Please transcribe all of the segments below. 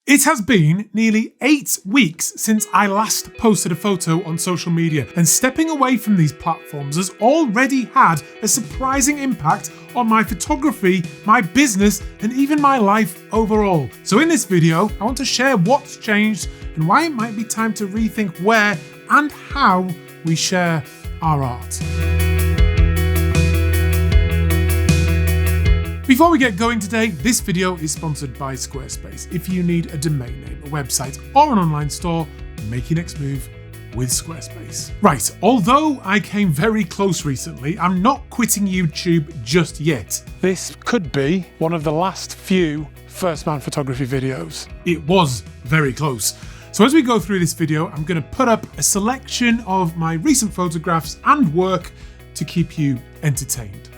It has been nearly 8 weeks since I last posted a photo on social media, and stepping away from these platforms has already had a surprising impact on my photography, my business, and even my life overall. So in this video, I want to share what's changed and why it might be time to rethink where and how we share our art. Before we get going today, this video is sponsored by Squarespace. If you need a domain name, a website, or an online store, make your next move with Squarespace. Right, although I came very close recently, I'm not quitting YouTube just yet. This could be one of the last few First Man Photography videos. It was very close. So as we go through this video, I'm going to put up a selection of my recent photographs and work to keep you entertained.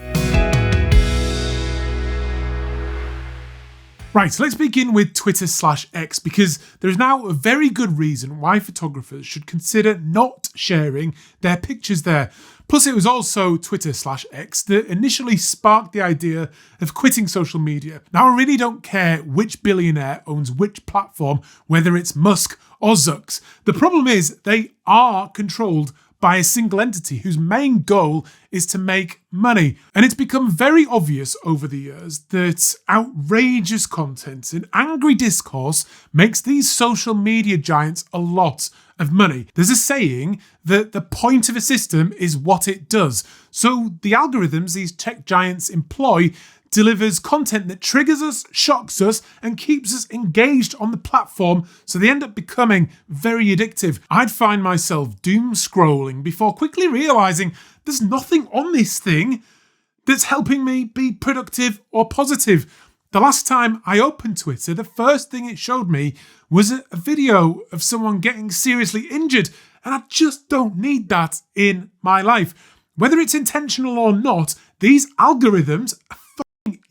Right, so let's begin with Twitter/X, because there is now a very good reason why photographers should consider not sharing their pictures there. Plus, it was also Twitter/X that initially sparked the idea of quitting social media. Now, I really don't care which billionaire owns which platform, whether it's Musk or Zucks. The problem is they are controlled by a single entity whose main goal is to make money. And it's become very obvious over the years that outrageous content and angry discourse makes these social media giants a lot of money. There's a saying that the point of a system is what it does. So the algorithms these tech giants employ delivers content that triggers us, shocks us, and keeps us engaged on the platform, so they end up becoming very addictive. I'd find myself doom scrolling before quickly realising there's nothing on this thing that's helping me be productive or positive. The last time I opened Twitter, the first thing it showed me was a video of someone getting seriously injured, and I just don't need that in my life. Whether it's intentional or not, these algorithms are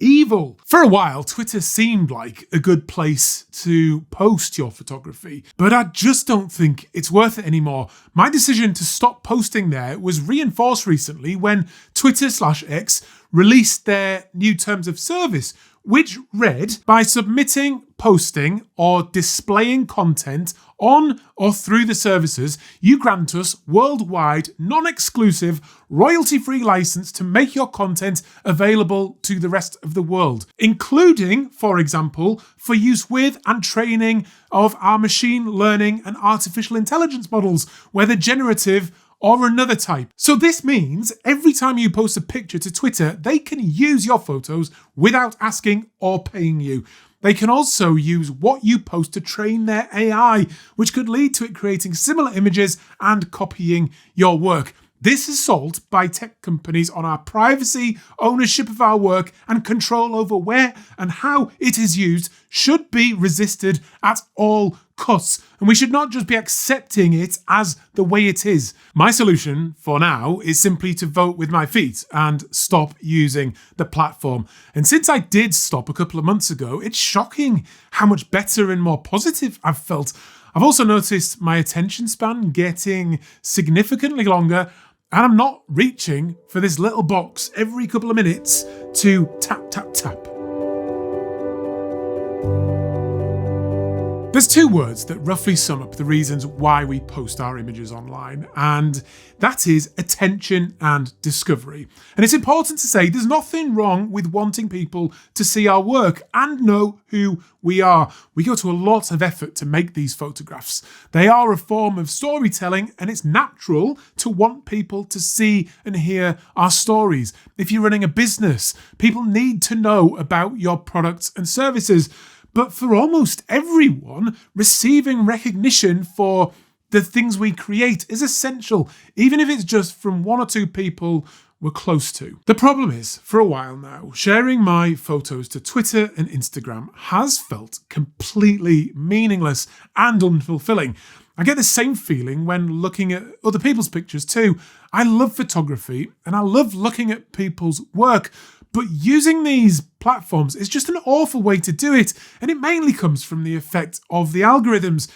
evil. For a while, Twitter seemed like a good place to post your photography, but I just don't think it's worth it anymore. My decision to stop posting there was reinforced recently when Twitter/X released their new terms of service, which read, by submitting, posting, or displaying content on or through the services, you grant us worldwide, non-exclusive, royalty-free license to make your content available to the rest of the world, including, for example, for use with and training of our machine learning and artificial intelligence models, whether generative or another type. So this means every time you post a picture to Twitter, they can use your photos without asking or paying you. They can also use what you post to train their AI, which could lead to it creating similar images and copying your work. This assault by tech companies on our privacy, ownership of our work, and control over where and how it is used should be resisted at all costs, and we should not just be accepting it as the way it is. My solution for now is simply to vote with my feet and stop using the platform. And since I did stop a couple of months ago, it's shocking how much better and more positive I've felt. I've also noticed my attention span getting significantly longer, and I'm not reaching for this little box every couple of minutes to tap, tap, tap. There's two words that roughly sum up the reasons why we post our images online, and that is attention and discovery. And it's important to say there's nothing wrong with wanting people to see our work and know who we are. We go to a lot of effort to make these photographs. They are a form of storytelling, and it's natural to want people to see and hear our stories. If you're running a business, people need to know about your products and services. But for almost everyone, receiving recognition for the things we create is essential, even if it's just from one or two people we're close to. The problem is, for a while now, sharing my photos to Twitter and Instagram has felt completely meaningless and unfulfilling. I get the same feeling when looking at other people's pictures too. I love photography and I love looking at people's work, but using these platforms is just an awful way to do it, and it mainly comes from the effect of the algorithms.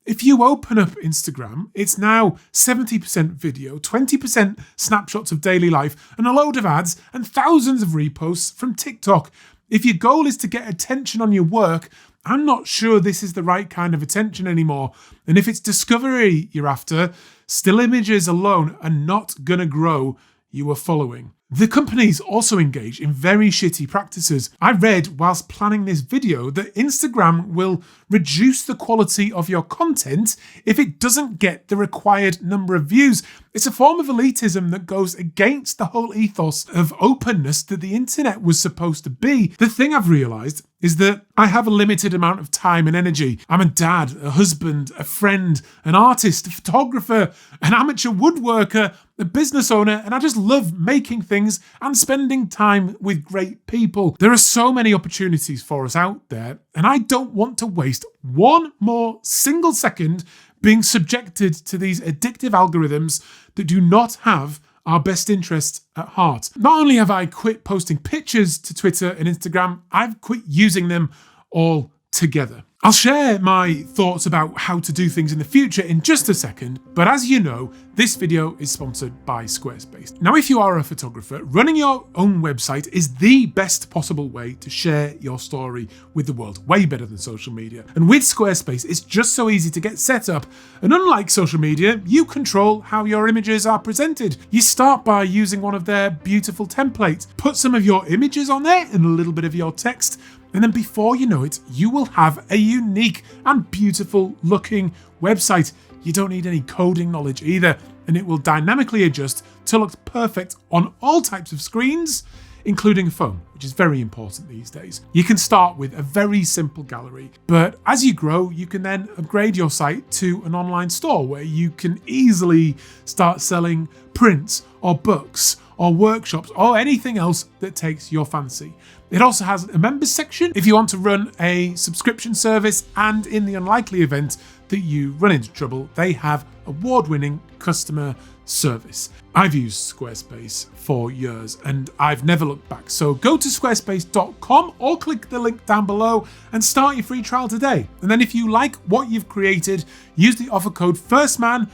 If you open up Instagram, it's now 70% video, 20% snapshots of daily life, and a load of ads, and thousands of reposts from TikTok. If your goal is to get attention on your work, I'm not sure this is the right kind of attention anymore. And if it's discovery you're after, still images alone are not going to grow you are following. The companies also engage in very shitty practices. I read whilst planning this video that Instagram will reduce the quality of your content if it doesn't get the required number of views. It's a form of elitism that goes against the whole ethos of openness that the internet was supposed to be. The thing I've realised is that I have a limited amount of time and energy. I'm a dad, a husband, a friend, an artist, a photographer, an amateur woodworker, a business owner, and I just love making things and spending time with great people. There are so many opportunities for us out there, and I don't want to waste one more single second being subjected to these addictive algorithms that do not have our best interests at heart. Not only have I quit posting pictures to Twitter and Instagram, I've quit using them all together. I'll share my thoughts about how to do things in the future in just a second, but as you know, this video is sponsored by Squarespace. Now, if you are a photographer, running your own website is the best possible way to share your story with the world, way better than social media. And with Squarespace, it's just so easy to get set up. And unlike social media, you control how your images are presented. You start by using one of their beautiful templates, put some of your images on there and a little bit of your text, and then before you know it, you will have a unique and beautiful looking website. You don't need any coding knowledge either, and it will dynamically adjust to look perfect on all types of screens, including a phone, which is very important these days. You can start with a very simple gallery, but as you grow, you can then upgrade your site to an online store where you can easily start selling prints or books or workshops or anything else that takes your fancy. It also has a members section if you want to run a subscription service, and in the unlikely event that you run into trouble, they have award-winning customer service. I've used Squarespace for years and I've never looked back. So go to squarespace.com or click the link down below and start your free trial today. And then if you like what you've created, use the offer code FIRSTMAN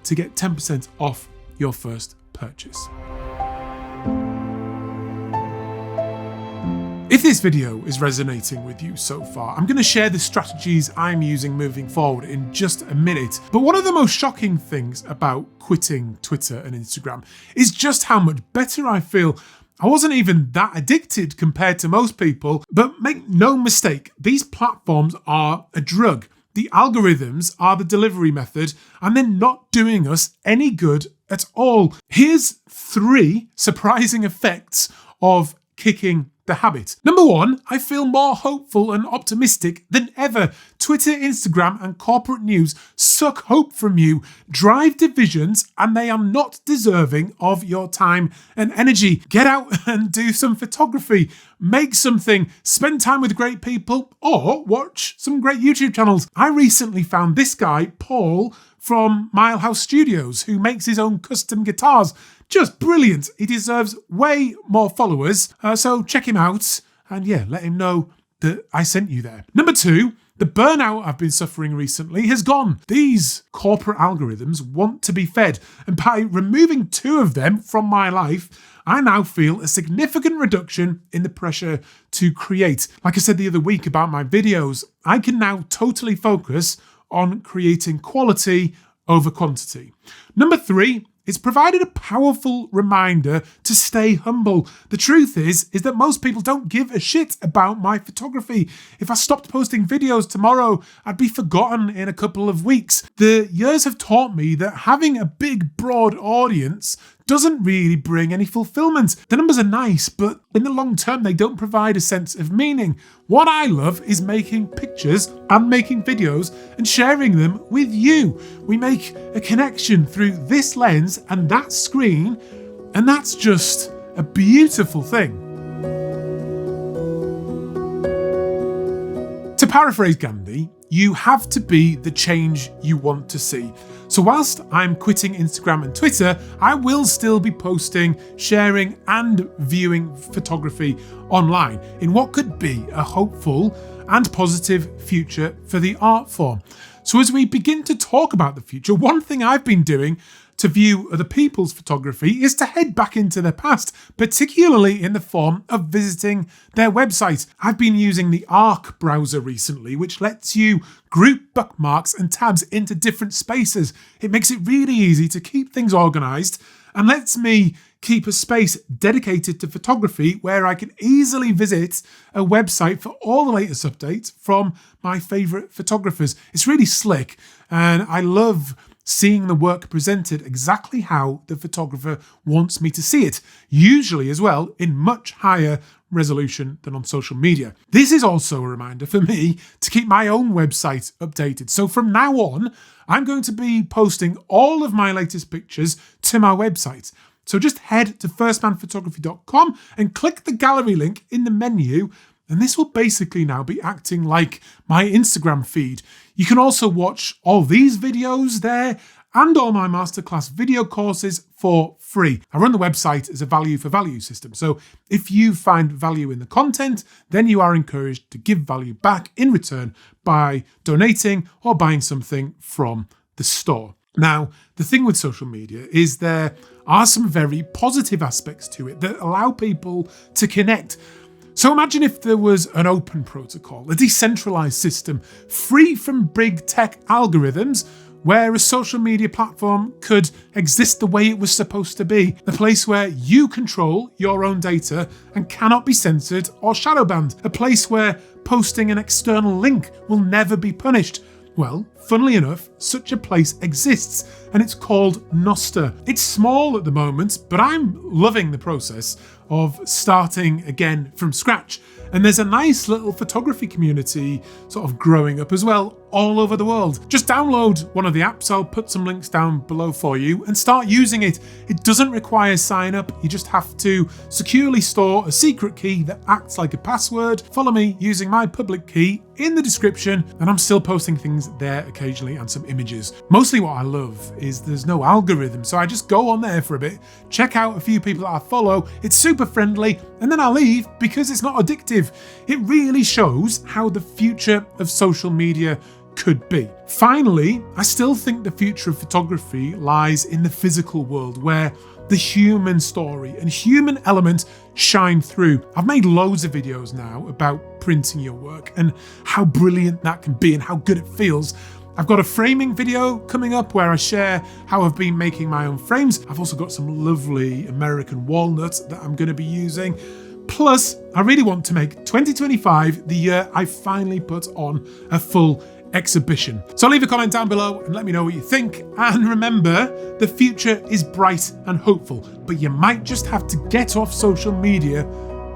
to get 10% off your first purchase. If this video is resonating with you so far, I'm going to share the strategies I'm using moving forward in just a minute. But one of the most shocking things about quitting Twitter and Instagram is just how much better I feel. I wasn't even that addicted compared to most people, but make no mistake, these platforms are a drug. The algorithms are the delivery method, and they're not doing us any good at all. Here's 3 surprising effects of kicking the habit. Number 1, I feel more hopeful and optimistic than ever. Twitter, Instagram, and corporate news suck hope from you, drive divisions, and they are not deserving of your time and energy. Get out and do some photography, make something, spend time with great people, or watch some great YouTube channels. I recently found this guy, Paul, from Milehouse Studios, who makes his own custom guitars. Just brilliant. He deserves way more followers. So check him out and let him know that I sent you there. Number 2, the burnout I've been suffering recently has gone. These corporate algorithms want to be fed, and by removing 2 of them from my life, I now feel a significant reduction in the pressure to create. Like I said the other week about my videos, I can now totally focus on creating quality over quantity. Number 3, it's provided a powerful reminder to stay humble. The truth is that most people don't give a shit about my photography. If I stopped posting videos tomorrow, I'd be forgotten in a couple of weeks. The years have taught me that having a big, broad audience doesn't really bring any fulfillment. The numbers are nice, but in the long term, they don't provide a sense of meaning. What I love is making pictures and making videos and sharing them with you. We make a connection through this lens and that screen, and that's just a beautiful thing. To paraphrase Gandhi, you have to be the change you want to see. So whilst I'm quitting Instagram and Twitter, I will still be posting, sharing, and viewing photography online in what could be a hopeful and positive future for the art form. So as we begin to talk about the future, one thing I've been doing to view other people's photography is to head back into their past, particularly in the form of visiting their website. I've been using the Arc browser recently, which lets you group bookmarks and tabs into different spaces. It makes it really easy to keep things organised and lets me keep a space dedicated to photography where I can easily visit a website for all the latest updates from my favourite photographers. It's really slick, and I love seeing the work presented exactly how the photographer wants me to see it, usually as well in much higher resolution than on social media. This is also a reminder for me to keep my own website updated. So from now on, I'm going to be posting all of my latest pictures to my website. So just head to firstmanphotography.com and click the gallery link in the menu, and this will basically now be acting like my Instagram feed. You can also watch all these videos there and all my masterclass video courses for free. I run the website as a value for value system. So if you find value in the content, then you are encouraged to give value back in return by donating or buying something from the store. Now, the thing with social media is there are some very positive aspects to it that allow people to connect. So imagine if there was an open protocol, a decentralized system, free from big tech algorithms, where a social media platform could exist the way it was supposed to be. A place where you control your own data and cannot be censored or shadow banned. A place where posting an external link will never be punished. Well, funnily enough, such a place exists, and it's called Nostr. It's small at the moment, but I'm loving the process of starting again from scratch. And there's a nice little photography community sort of growing up as well, all over the world. Just download one of the apps, I'll put some links down below for you, and start using it. It doesn't require sign up, you just have to securely store a secret key that acts like a password. Follow me using my public key in the description, and I'm still posting things there occasionally and some images. Mostly what I love is there's no algorithm, so I just go on there for a bit, check out a few people that I follow, it's super friendly, and then I leave because it's not addictive. It really shows how the future of social media could be. Finally, I still think the future of photography lies in the physical world, where the human story and human element shine through. I've made loads of videos now about printing your work and how brilliant that can be and how good it feels. I've got a framing video coming up where I share how I've been making my own frames. I've also got some lovely American walnut that I'm going to be using. Plus, I really want to make 2025 the year I finally put on a full exhibition. So leave a comment down below and let me know what you think. And remember, the future is bright and hopeful, but you might just have to get off social media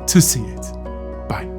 to see it. Bye.